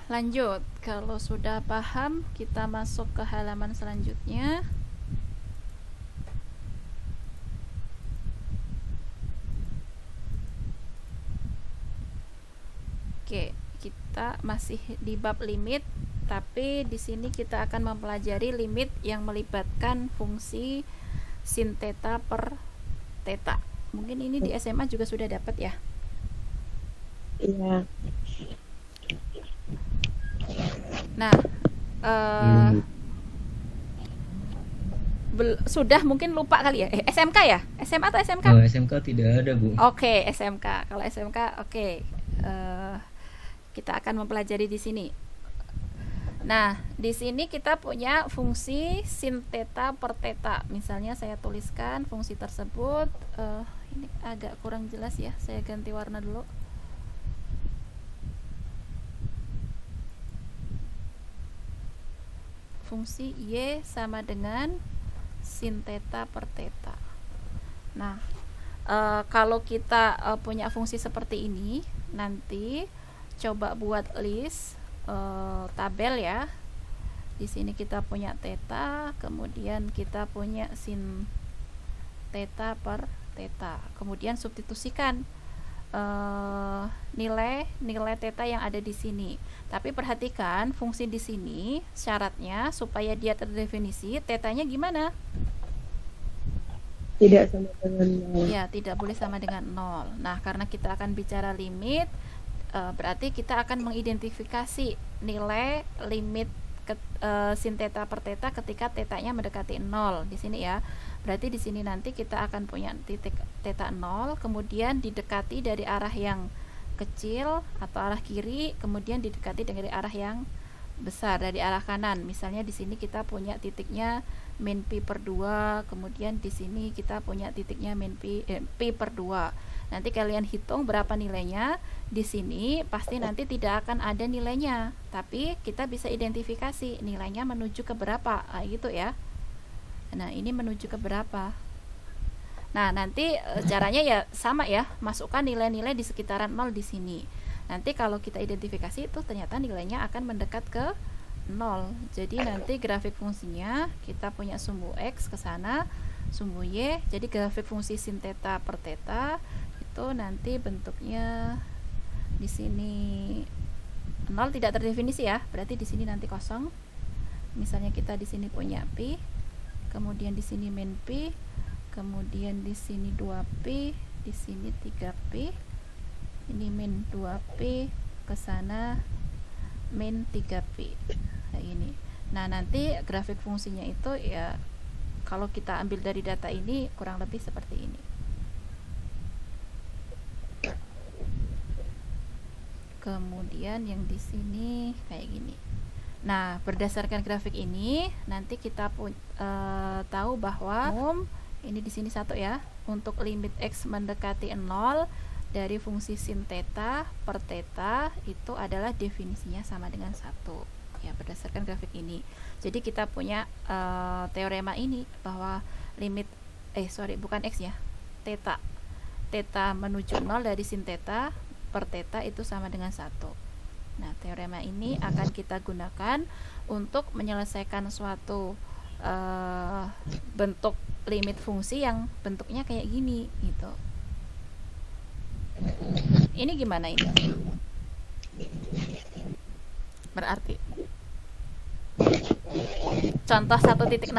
lanjut. Kalau sudah paham, kita masuk ke halaman selanjutnya. Oke, kita masih di bab limit, tapi di sini kita akan mempelajari limit yang melibatkan fungsi sin theta per theta. Mungkin ini di SMA juga sudah dapat ya. Iya. Nah, sudah mungkin lupa kali ya. SMK ya? SMA atau SMK? Kalau SMK tidak ada, Bu. Oke, SMK. Kalau SMK, oke. Kita akan mempelajari di sini. Nah, di sini kita punya fungsi sin theta per theta. Misalnya saya tuliskan fungsi tersebut. Ini agak kurang jelas ya. Saya ganti warna dulu. Fungsi Y sama dengan sin theta per theta. Nah, kalau kita punya fungsi seperti ini, nanti coba buat list tabel ya. Di sini kita punya theta, kemudian kita punya sin theta per theta. Kemudian substitusikan nilai theta yang ada di sini. Tapi perhatikan fungsi di sini syaratnya supaya dia terdefinisi, tetanya gimana? Tidak sama dengan 0. Ya, tidak boleh sama dengan 0. Nah, karena kita akan bicara limit, berarti kita akan mengidentifikasi nilai limit sin theta per theta ketika tetanya mendekati 0 di sini ya. Berarti di sini nanti kita akan punya titik theta 0, kemudian didekati dari arah yang kecil atau arah kiri, kemudian didekati dari arah yang besar dari arah kanan. Misalnya di sini kita punya titiknya min pi per 2, kemudian di sini kita punya titiknya min pi per 2. Nanti kalian hitung berapa nilainya. Di sini pasti nanti tidak akan ada nilainya, tapi kita bisa identifikasi nilainya menuju ke berapa, gitu ya. Nah, ini menuju ke berapa. Nah, nanti caranya ya sama ya, masukkan nilai-nilai di sekitaran 0 di sini. Nanti kalau kita identifikasi itu ternyata nilainya akan mendekat ke 0. Jadi nanti grafik fungsinya kita punya sumbu X ke sana, sumbu Y. Jadi grafik fungsi sin theta per theta itu nanti bentuknya di sini 0 tidak terdefinisi ya. Berarti di sini nanti kosong. Misalnya kita di sini punya pi, kemudian di sini min pi, kemudian di sini 2pi, di sini 3pi. Ini min 2pi, ke sana min 3pi. Nah, ini. Nah, nanti grafik fungsinya itu ya kalau kita ambil dari data ini kurang lebih seperti ini. Kemudian yang di sini kayak gini. Nah, berdasarkan grafik ini nanti kita tahu bahwa ini di sini 1 ya. Untuk limit X mendekati 0 dari fungsi sin theta per theta itu adalah definisinya sama dengan 1 ya, berdasarkan grafik ini. Jadi kita punya teorema ini bahwa limit bukan X ya, theta menuju 0 dari sin theta per theta itu sama dengan 1. Nah, teorema ini akan kita gunakan untuk menyelesaikan suatu bentuk limit fungsi yang bentuknya kayak gini gitu. Ini gimana ini? Berarti contoh 1.16.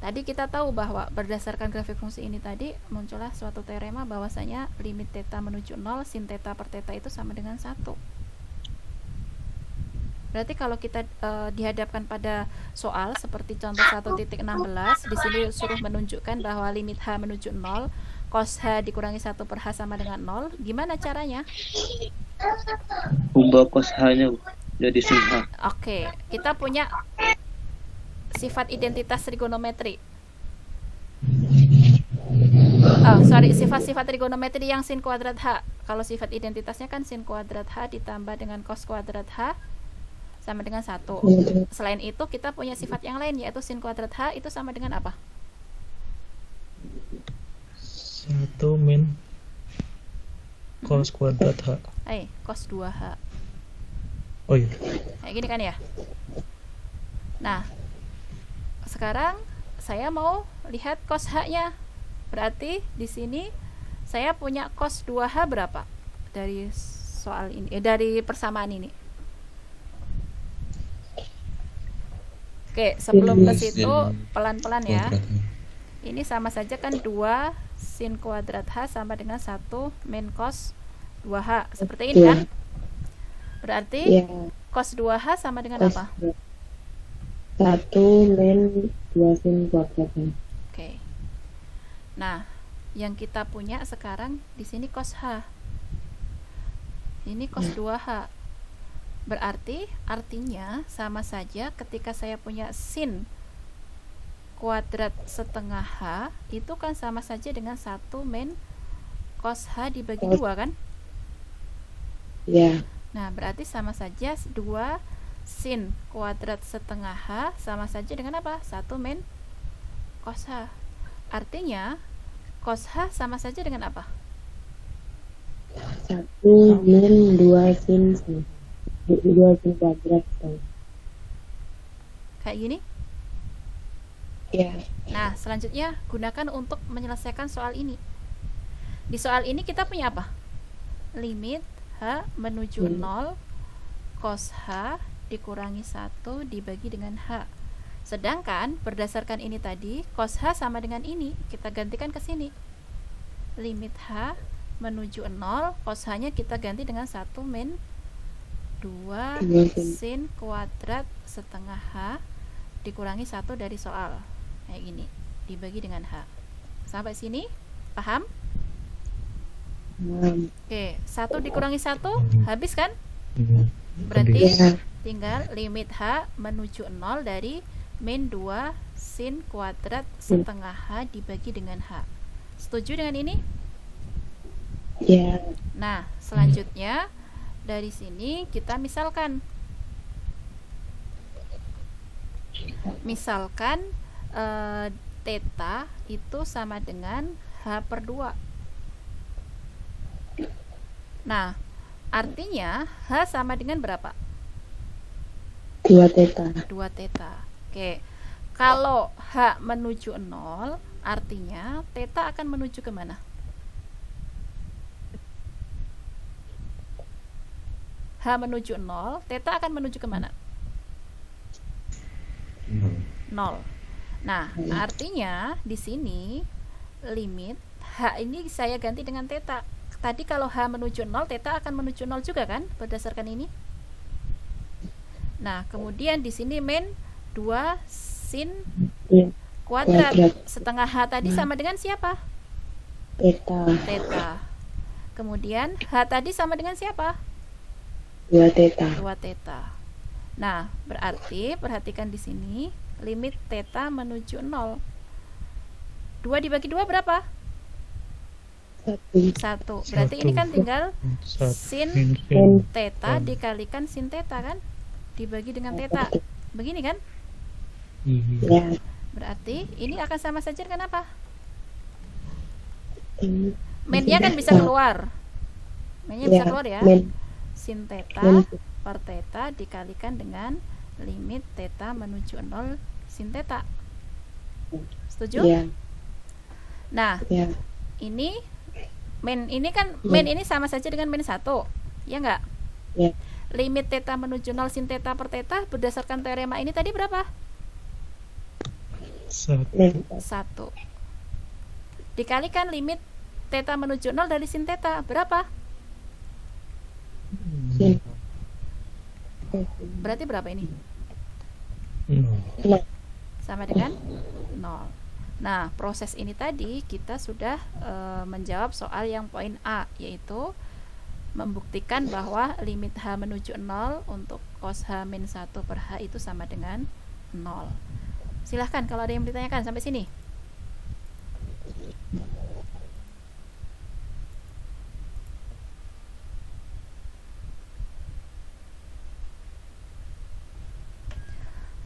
Tadi kita tahu bahwa berdasarkan grafik fungsi ini tadi muncullah suatu teorema bahwasanya limit theta menuju 0 sin theta per theta itu sama dengan 1. Berarti kalau kita dihadapkan pada soal seperti contoh 1.16, di sini suruh menunjukkan bahwa limit H menuju 0, cos H dikurangi 1 per H sama dengan 0, gimana caranya? Ubah cos H-nya jadi sin H. Oke, kita punya sifat identitas trigonometri. Sifat-sifat trigonometri yang sin kuadrat H. Kalau sifat identitasnya kan sin kuadrat H ditambah dengan cos kuadrat H sama dengan 1. Selain itu kita punya sifat yang lain yaitu sin kuadrat H itu sama dengan apa? 1 min cos kuadrat H. Cos 2H. Oh iya. Kayak gini kan ya. Nah, sekarang saya mau lihat cos H-nya. Berarti di sini saya punya cos 2H berapa? Dari soal ini, dari persamaan ini. Oke, sebelum ke situ pelan-pelan ya. Ini sama saja kan 2 sin kuadrat H sama dengan 1 min cos 2H. Seperti ini Iya. kan? Berarti Ya, cos 2H sama dengan cos apa? 1 min 2 sin kuadrat. Oke. Nah, yang kita punya sekarang di sini cos H. Ini cos 2H. Berarti artinya sama saja ketika saya punya sin kuadrat setengah H, itu kan sama saja dengan 1 min cos H dibagi 2 kan? Ya, Nah, berarti sama saja 2 sin kuadrat setengah H sama saja dengan apa? 1 min cos H. Artinya cos H sama saja dengan apa? 1 min 2 sin 2 sin kuadrat. Kayak gini. Ya, Nah, selanjutnya gunakan untuk menyelesaikan soal ini. Di soal ini kita punya apa? Limit H menuju 0 cos H dikurangi 1 dibagi dengan H. Sedangkan berdasarkan ini tadi, cos H sama dengan ini, kita gantikan ke sini. Limit H menuju 0, cos H-nya kita ganti dengan 1 min 2 sin kuadrat setengah H dikurangi 1 dari soal. Kayak gini, dibagi dengan H. Sampai sini, paham? Oke, 1 dikurangi 1, habis kan? Berarti ya, tinggal limit H menuju 0 dari min 2 sin kuadrat setengah H dibagi dengan H. Setuju dengan ini? ya, Nah, selanjutnya dari sini kita misalkan theta itu sama dengan H per 2. Nah, artinya H sama dengan berapa? 2 theta. 2 theta. Oke. Kalau H menuju 0, artinya theta akan menuju kemana? H menuju 0, theta akan menuju kemana? 0. Nah, artinya di sini limit H ini saya ganti dengan theta. Tadi kalau H menuju 0, theta akan menuju 0 juga kan berdasarkan ini? Nah, kemudian di sini min 2 sin Ya, kuadrat Kuadrat. setengah H tadi sama dengan siapa? theta. Theta. Kemudian H tadi sama dengan siapa? 2 theta. 2 theta. Nah, berarti perhatikan di sini limit theta menuju 0. 2 dibagi 2 berapa? 1. Berarti ini kan tinggal sin Min theta dikalikan sin theta kan? Dibagi dengan theta. Begini kan? ya, Berarti ini akan sama saja dengan apa? ini Min-nya kan bisa keluar. Min-nya bisa keluar ya. min Sin theta min per theta dikalikan dengan limit theta menuju 0 sin theta. Setuju? ya, Nah, ya, ini min ini kan min ini sama saja dengan min 1. Ya enggak? ya, Limit theta menuju 0 sin theta per theta berdasarkan teorema ini tadi berapa? min 1. Dikalikan limit theta menuju 0 dari sin theta berapa? sin Berarti berapa ini? nol. Sama dengan 0. Nah, proses ini tadi kita sudah menjawab soal yang poin A, yaitu membuktikan bahwa limit H menuju 0 untuk cos H min 1 per H itu sama dengan 0. Silahkan kalau ada yang ditanyakan sampai sini.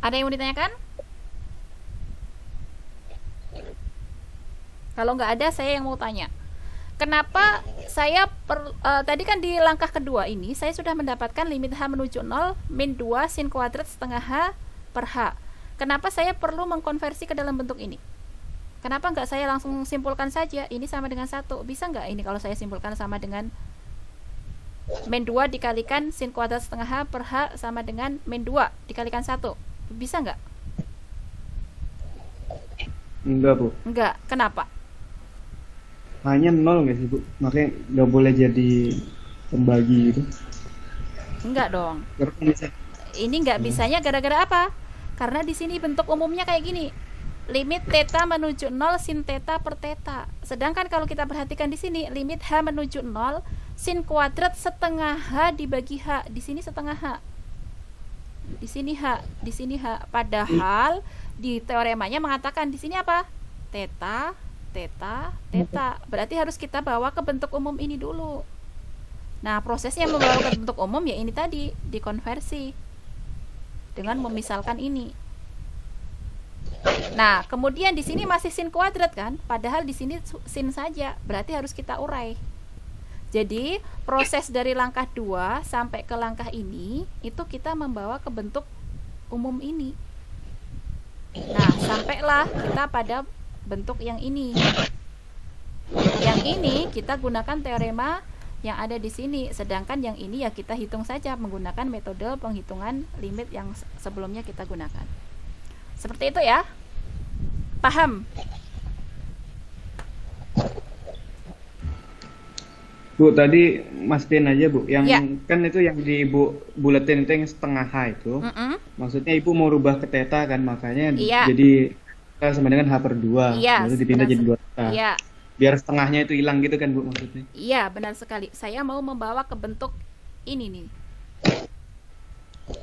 Ada yang mau ditanyakan? Kalau nggak ada, saya yang mau tanya. Kenapa saya tadi kan di langkah kedua ini saya sudah mendapatkan limit H menuju 0 min 2 sin kuadrat setengah H per H. Kenapa saya perlu mengkonversi ke dalam bentuk ini? Kenapa nggak saya langsung simpulkan saja ini sama dengan 1? Bisa nggak ini kalau saya simpulkan sama dengan min 2 dikalikan sin kuadrat setengah H per H sama dengan min 2 dikalikan 1? Bisa nggak? Enggak, Bu. Enggak. Kenapa? Hanya 0 nggak sih, Bu? Makanya nggak boleh jadi pembagi gitu. Enggak dong. Karena bisa. Ini nggak bisanya gara-gara apa? Karena di sini bentuk umumnya kayak gini. Limit theta menuju 0 sin theta per theta. Sedangkan kalau kita perhatikan di sini limit H menuju 0 sin kuadrat setengah H dibagi H. Di sini setengah H. Di sini H, di sini H. Padahal di teoremanya mengatakan di sini apa? Theta, theta, theta. Berarti harus kita bawa ke bentuk umum ini dulu. Nah, prosesnya membawa ke bentuk umum ya ini tadi, dikonversi dengan memisalkan ini. Nah, kemudian di sini masih sin kuadrat kan? Padahal di sini sin saja. Berarti harus kita urai. Jadi, proses dari langkah 2 sampai ke langkah ini itu kita membawa ke bentuk umum ini. Nah, sampailah kita pada bentuk yang ini. Yang ini kita gunakan teorema yang ada di sini, sedangkan yang ini ya kita hitung saja menggunakan metode penghitungan limit yang sebelumnya kita gunakan. Seperti itu ya. Paham? Bu, tadi mastiin aja, Bu. Yang Ya. kan itu yang di Ibu buletin itu yang setengah H itu. Maksudnya Ibu mau rubah ke theta kan, makanya Iya. jadi sama dengan H per 2. Iya, Lalu dipindah benar jadi 2 theta. Iya. Biar setengahnya itu hilang gitu kan, Bu, maksudnya. Iya, benar sekali. Saya mau membawa ke bentuk ini nih.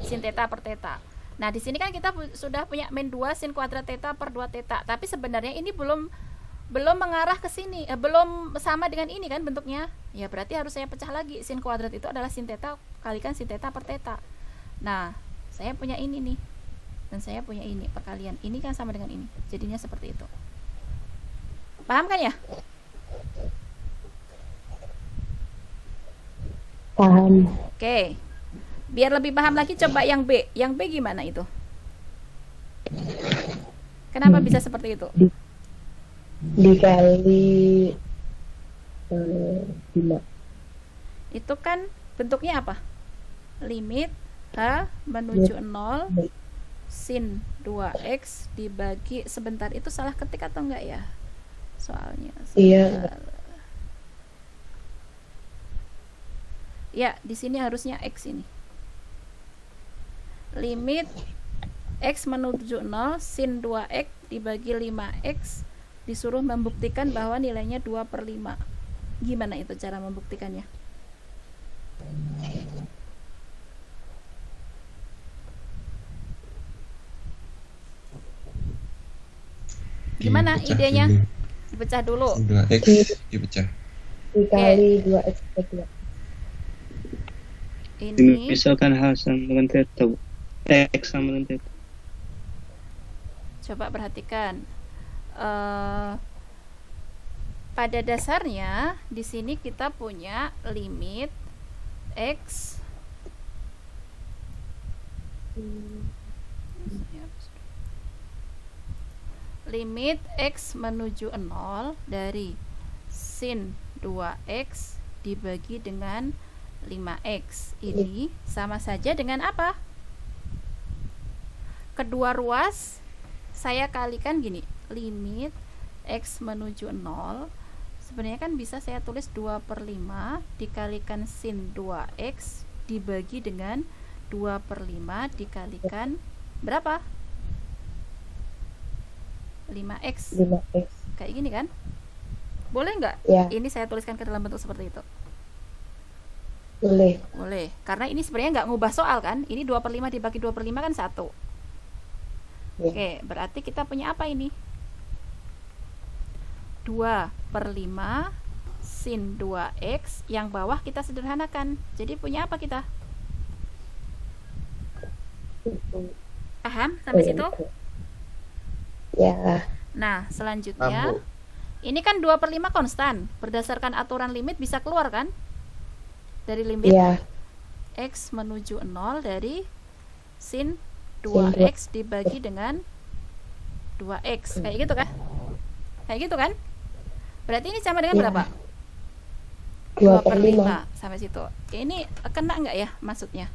Sin theta per theta. Nah, di sini kan kita sudah punya min 2 sin kuadrat theta per 2 theta. Tapi sebenarnya ini belum mengarah ke sini, belum sama dengan ini kan bentuknya. Ya, berarti harus saya pecah lagi. Sin kuadrat itu adalah sin theta kalikan sin theta per theta. Nah, saya punya ini nih. Dan saya punya ini perkalian. Ini kan sama dengan ini. Jadinya seperti itu. Paham kan ya? Paham. Oke. Biar lebih paham lagi coba yang B. Yang B gimana itu? Kenapa bisa seperti itu? Dikali 5. Itu kan bentuknya apa? Limit H menuju 0 sin 2x dibagi sebentar. Itu salah ketik atau enggak ya? Soalnya Iya. Ya, di sini harusnya x ini. Limit x menuju 0 sin 2x dibagi 5x disuruh membuktikan bahwa nilainya 2/5. Gimana itu cara membuktikannya? Gimana Dipecah idenya? dulu. Dipecah dulu. 2x dipecah. Dikali 2x per 2. Ini Misalkan H sama dengan theta, Bu. X sama dengan theta. coba perhatikan. Pada dasarnya di sini kita punya limit x limit x menuju 0 dari sin 2x dibagi dengan 5x. Ini sama saja dengan apa? Kedua ruas saya kalikan gini, limit x menuju 0 sebenarnya kan bisa saya tulis 2/5 dikalikan sin 2x dibagi dengan 2/5 dikalikan berapa? 5x. 5x. Kayak gini kan? Boleh nggak? Ya. Ini saya tuliskan ke dalam bentuk seperti itu. Boleh. Boleh. Karena ini sebenarnya nggak ngubah soal kan? Ini 2/5 dibagi 2/5 kan 1. Ya. Oke, berarti kita punya apa ini? 2/5 sin 2x, yang bawah kita sederhanakan. Jadi punya apa kita? Paham sampai situ? Ya. Nah, selanjutnya Ini kan 2/5 konstan. Berdasarkan aturan limit bisa keluar kan? Dari limit Iya. X menuju 0 dari sin Sin 2X dibagi dengan 2X. Kayak gitu kan? Kayak gitu kan? Berarti ini sama dengan Iya. berapa? 2/5. Sampai situ. Ini kena nggak ya maksudnya?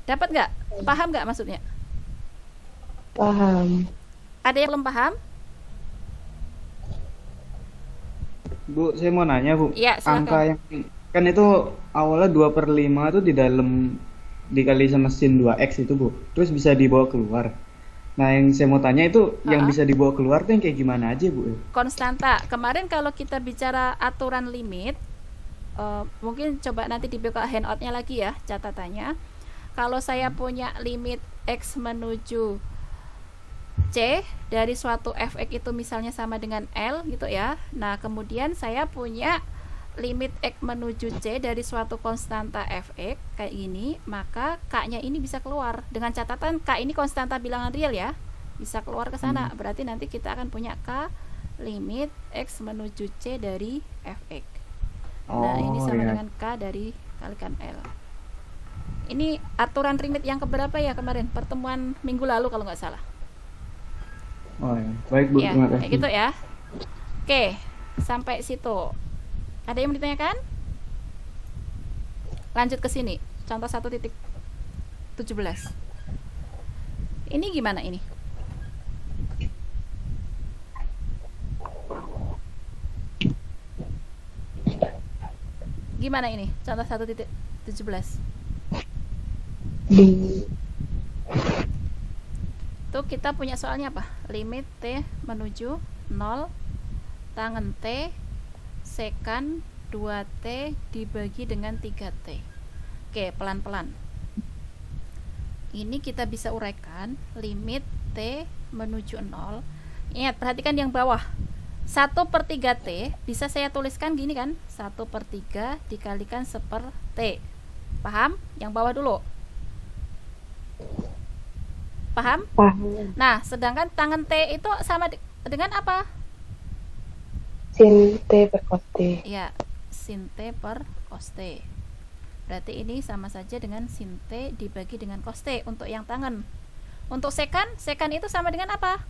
Dapat nggak? Paham nggak maksudnya? Paham. Ada yang belum paham? Bu, saya mau nanya, Bu. Iya, silakan. Angka yang kan itu awalnya 2/5 itu di dalam dikali sama sin 2x itu, Bu. Terus bisa dibawa keluar. Nah, yang saya mau tanya itu yang bisa dibawa keluar tuh yang kayak gimana aja, Bu? Konstanta. Kemarin kalau kita bicara aturan limit, mungkin coba nanti dibuka handoutnya lagi ya catatannya. Kalau saya punya limit X menuju C dari suatu fx itu misalnya sama dengan L gitu ya. Nah, kemudian saya punya limit X menuju C dari suatu konstanta fx kayak gini, maka K-nya ini bisa keluar. Dengan catatan K ini konstanta bilangan real ya. Bisa keluar ke sana. Berarti nanti kita akan punya K limit X menuju C dari fx. Nah, ini sama dengan K dari kalikan L. Ini aturan limit yang keberapa ya kemarin? Pertemuan minggu lalu kalau nggak salah. Oh ya, baik Bu, Ya, terima kayak kasih. gitu ya. Oke, sampai situ. Ada yang mau ditanyakan? Lanjut ke sini. Contoh 1.17. Ini gimana ini? Gimana ini? Contoh 1.17. Di Tuh kita punya soalnya apa? Limit T menuju 0, tangen T, sekan 2T dibagi dengan 3T. Oke, pelan-pelan. Ini kita bisa uraikan limit T menuju 0. Ingat, perhatikan yang bawah. 1/3T bisa saya tuliskan gini kan? 1/3 dikalikan 1/T. Paham? Yang bawah dulu. Paham? paham. Nah, sedangkan tangan T itu sama dengan apa? Sin T per cos T. Ya, sin T per cos T. Berarti ini sama saja dengan sin T dibagi dengan cos T untuk yang tangan. Untuk sekan itu sama dengan apa?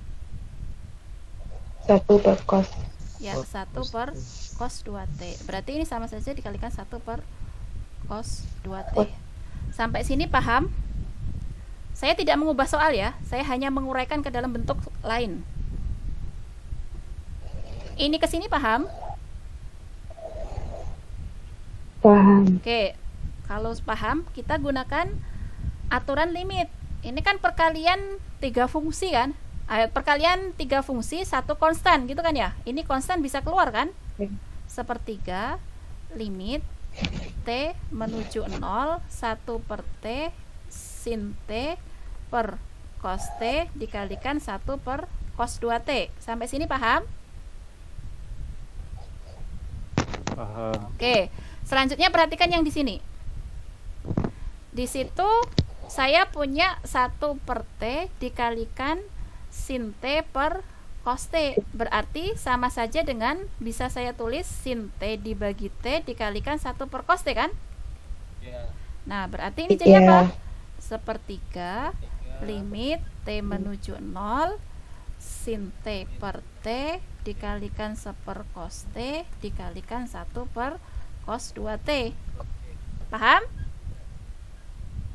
1 per cos. Ya, 1 per cos 2T. Berarti ini sama saja dikalikan 1 per cos 2T. Sampai sini paham? Saya tidak mengubah soal ya, saya hanya menguraikan ke dalam bentuk lain. Ini ke sini paham? Paham. Oke, kalau paham kita gunakan aturan limit. Ini kan perkalian 3 fungsi kan? Perkalian 3 fungsi, 1 konstan gitu kan ya? Ini konstan bisa keluar kan? 1/3 limit T menuju 0, 1/T sin T per cos T dikalikan 1 per cos 2T. Sampai sini paham? Paham. Oke, selanjutnya perhatikan yang di sini. Di situ saya punya 1/T dikalikan sin T per cos T. Berarti sama saja dengan bisa saya tulis sin T dibagi T dikalikan 1 per cos T kan? Nah, berarti ini jadi apa? 1/3 limit T menuju 0 sin T per T dikalikan 1 per cos T dikalikan 1 per cos 2T. Paham?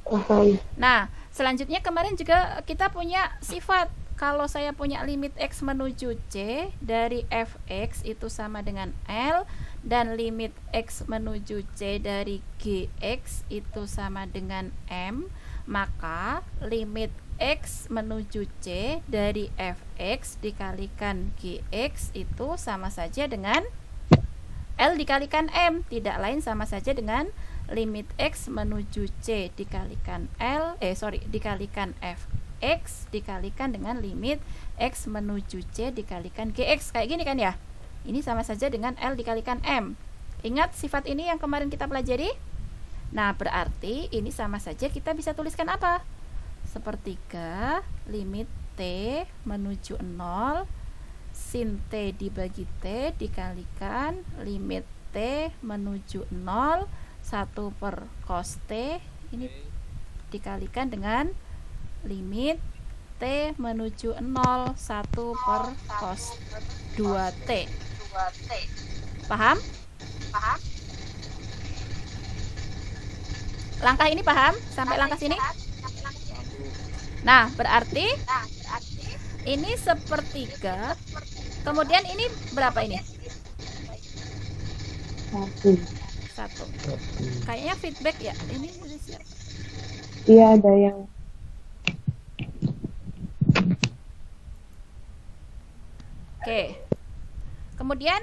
Paham. Nah, selanjutnya kemarin juga kita punya sifat. Kalau saya punya limit X menuju C dari fx itu sama dengan L, dan limit X menuju C dari Gx itu sama dengan M, maka limit X menuju C dari fx dikalikan Gx itu sama saja dengan L dikalikan M, tidak lain sama saja dengan limit X menuju C dikalikan dikalikan fx dikalikan dengan limit X menuju C dikalikan Gx. Kayak gini kan ya? Ini sama saja dengan L dikalikan M. Ingat sifat ini yang kemarin kita pelajari? Nah, berarti ini sama saja kita bisa tuliskan apa? 1/3 limit T menuju 0 sin T dibagi T dikalikan limit T menuju 0 1 per cos T ini dikalikan dengan limit T menuju 0 1 per cos 2T. Paham? Langkah ini paham? Sampai langkah sini? Nah, berarti ini sepertiga. Kemudian ini berapa ini? 1. Kayaknya feedback ya. Ini siapa? Iya, ada yang Oke. Kemudian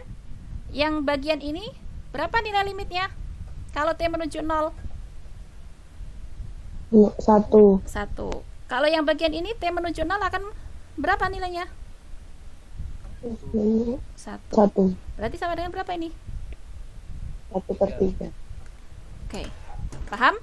yang bagian ini berapa nilai limitnya? Kalau T menuju 0? 1. 1. Kalau yang bagian ini T menuju 0 akan berapa nilainya? 1. 1. Berarti sama dengan berapa ini? 1/3. Oke. Paham?